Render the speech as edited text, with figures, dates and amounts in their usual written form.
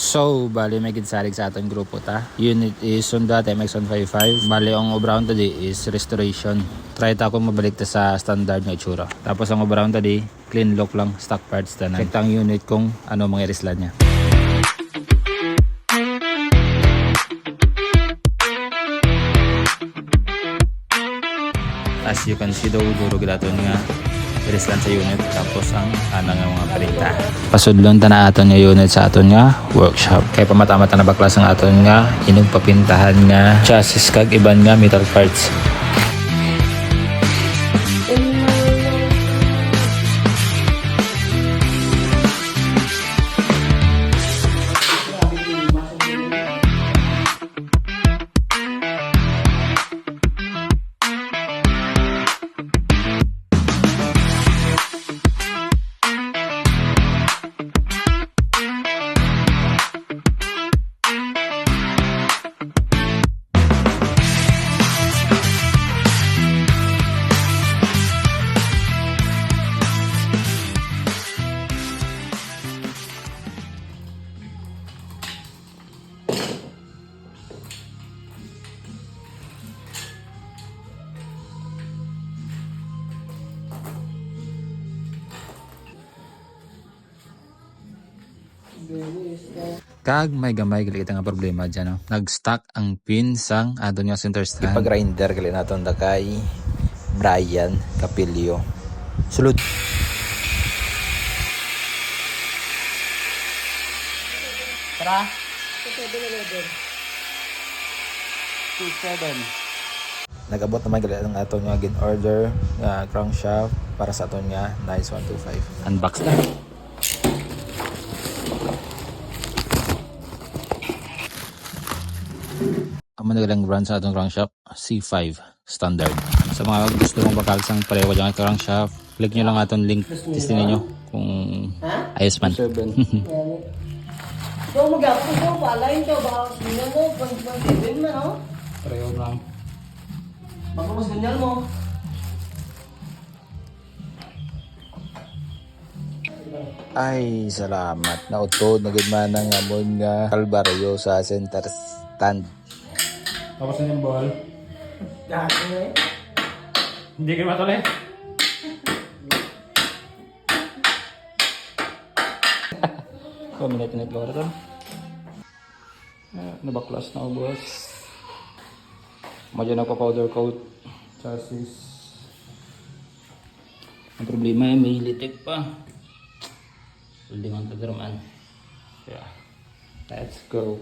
So, bali may ginsarig sa ating grupo ta. Unit is Honda MX-155. Bali ang obraon tadi is restoration. Try ta akong mabalik ta sa standard nga itsura. Tapos ang obraon tadi, clean look lang, stock parts tanan. Check ta ang unit kung ano mga irislan niya. As you can see daw, durog natin nga irislan sa unit, tapos ang anang nga mga balita. Pasudlon ta na aton nga unit sa aton nga workshop. Kaya pamata-mata na baklas ang aton nga inog papintahan nga chassis kag iban nga metal parts. Kag may gamay gali nga problema dyan, no? Nag-stuck ang pin sang adon nga center stand. Ipag-grinder gali naton da kay Brian Capilio. Sulod. Tara. 27. Nag-abot naman gali ang aton nga gin order nga crankshaft para sa aton nga Nice 125. Unbox na. Ang managalang brand sa atong crankshaft, C5 standard. Sa mga gusto mong bakal-sang pareho dyan ang crankshaft, click nyo lang atong link, testin nyo kung ayos man. So mag-apos ko, palain ko, baka sinyal mo, pag-ibin man, no? Pareho lang. Baka mas sinyal mo. Ay, salamat. Nautod, nagigman ng amon nga kalbaryo sa center stand. Tapos na yung ball. Dati eh. Hindi kayo matuloy. Minute lora to. Nabaklas na ubos. Madyan ako powder coat. Chassis. Ang problema ay may litik pa. Holding on to the man. Yeah. Let's go.